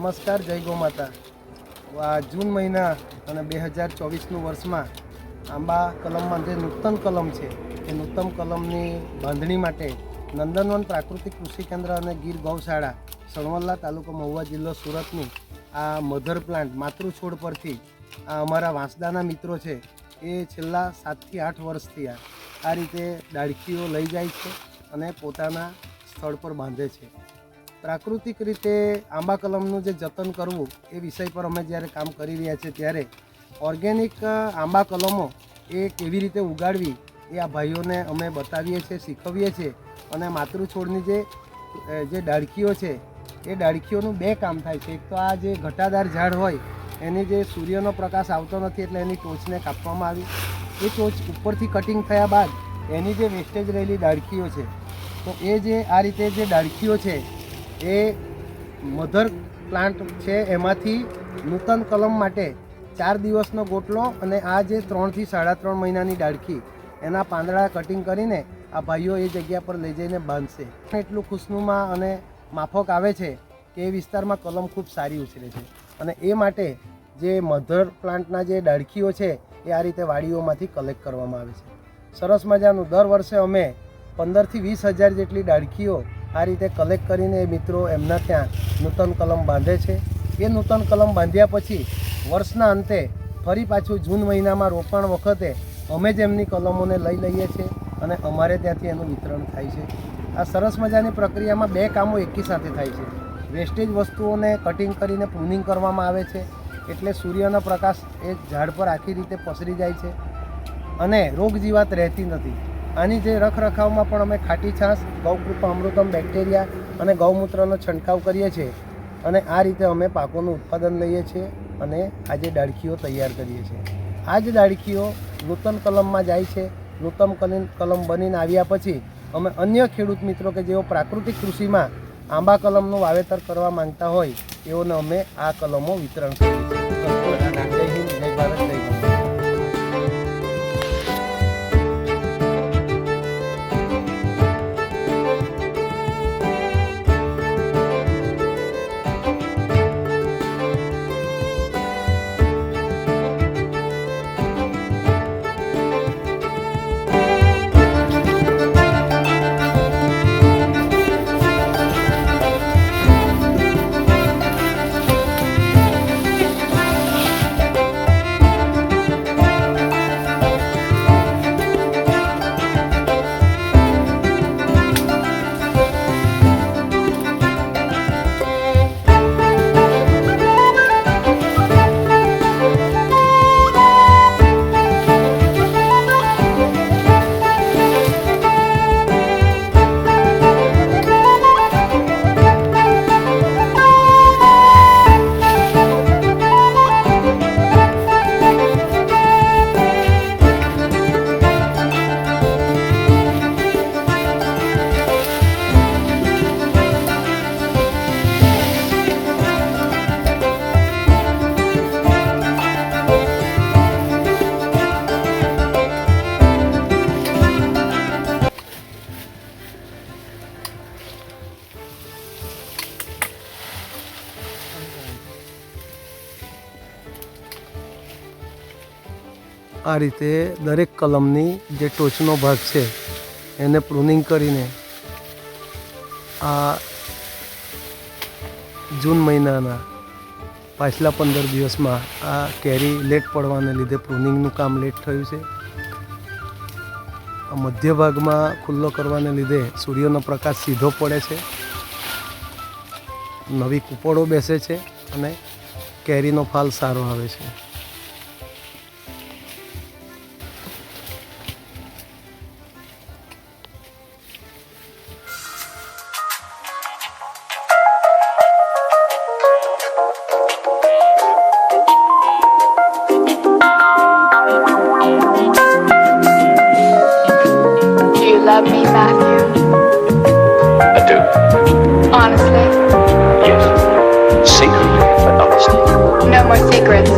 નમસ્કાર, જય ગૌ માતા. આ જૂન મહિના અને 2024નું વર્ષમાં આંબા કલમમાં જે નૂતન કલમ છે એ નૂતન કલમની બાંધણી માટે નંદનવન પ્રાકૃતિક કૃષિ કેન્દ્ર અને ગીર ગૌશાળા સણવલ્લા તાલુકો મહુવા જિલ્લો સુરતની આ મધર પ્લાન્ટ માતૃ છોડ પરથી આ અમારા વાંસદાના મિત્રો છે એ છેલ્લા 7 થી 8 વર્ષથી આ રીતે ડાળખીઓ લઈ જાય છે અને પોતાના સ્થળ પર બાંધે છે. પ્રાકૃતિક રીતે આંબા કલમનું જે જતન કરવું એ વિષય પર અમે જ્યારે કામ કરી રહ્યા છીએ ત્યારે ઓર્ગેનિક આંબા કલમો એ કેવી રીતે ઉગાડવી એ આ ભાઈઓને અમે બતાવીએ છીએ, શીખવીએ છીએ. અને માતૃ છોડની જે ડાળખીઓ છે એ ડાળખીઓનું 2 કામ થાય છે. એક તો આ જે ઘટાદાર ઝાડ હોય એની જે સૂર્યનો પ્રકાશ આવતો નથી એટલે એની ટોચને કાપવામાં આવી, એ ટોચ ઉપરથી કટિંગ થયા બાદ એની જે વેસ્ટેજ રહેલી ડાળખીઓ છે તો એ જે આ રીતે જે ડાળખીઓ છે એ મધર પ્લાન્ટ છે એમાંથી નૂતન કલમ માટે 4 દિવસનો ગોટલો અને આ જે 3 થી 3.5 મહિનાની ડાળખી એના પાંદડા કટિંગ કરીને આ ભાઈઓ એ જગ્યા પર લઈ જઈને બાંધશે. એટલું ખુશનુમા અને માફક આવે છે કે એ વિસ્તારમાં કલમ ખૂબ સારી ઉછરે છે અને એ માટે જે મધર પ્લાન્ટના જે ડાળખીઓ છે એ આ રીતે વાડીઓમાંથી કલેક્ટ કરવામાં આવે છે. સરસ મજાનું દર વર્ષે અમે 15 થી 20 હજાર જેટલી ડાળખીઓ આ રીતે કલેક્ટ કરીને એ મિત્રો એમના ત્યાં નૂતન કલમ બાંધે છે. એ નૂતન કલમ બાંધ્યા પછી વર્ષના અંતે ફરી પાછું જૂન મહિનામાં રોપણ વખતે અમે જ એમની કલમોને લઈ લઈએ છીએ અને અમારે ત્યાંથી એનું વિતરણ થાય છે. આ સરસ મજાની પ્રક્રિયામાં 2 કામો એકી સાથે થાય છે. વેસ્ટેજ વસ્તુઓને કટિંગ કરીને પ્રૂનિંગ કરવામાં આવે છે એટલે સૂર્યનો પ્રકાશ એ ઝાડ પર આખી રીતે પસરી જાય છે અને રોગ જીવાત રહેતી નથી. આની જે રખરખાવમાં પણ અમે ખાટી છાશ, ગૌકૃપા અમૃતમ બેક્ટેરિયા અને ગૌમૂત્રનો છંટકાવ કરીએ છીએ અને આ રીતે અમે પાકોનું ઉત્પાદન લઈએ છીએ અને આ જે ડાળખીઓ તૈયાર કરીએ છીએ. આ જ ડાળખીઓ નૂતન કલમમાં જાય છે. નૂતન કલમ બનીને આવ્યા પછી અમે અન્ય ખેડૂત મિત્રો કે જેઓ પ્રાકૃતિક કૃષિમાં આંબા કલમનું વાવેતર કરવા માંગતા હોય તેઓને અમે આ કલમો વિતરણ કરીએ છીએ. જય હિન્દ, જય ભારત, જય ગૌ. આ રીતે દરેક કલમની જે ટોચનો ભાગ છે એને પ્રૂનિંગ કરીને આ જૂન મહિનાના પાછલા 15 દિવસમાં આ કેરી લેટ પડવાને લીધે પ્રૂનિંગનું કામ લેટ થયું છે. આ મધ્ય ભાગમાં ખુલ્લો કરવાને લીધે સૂર્યનો પ્રકાશ સીધો પડે છે, નવી કૂપળો બેસે છે અને કેરીનો ફાલ સારો આવે છે. Love me, Matthew? I do. Honestly? Yes. Secretly, but honestly. No more secrets.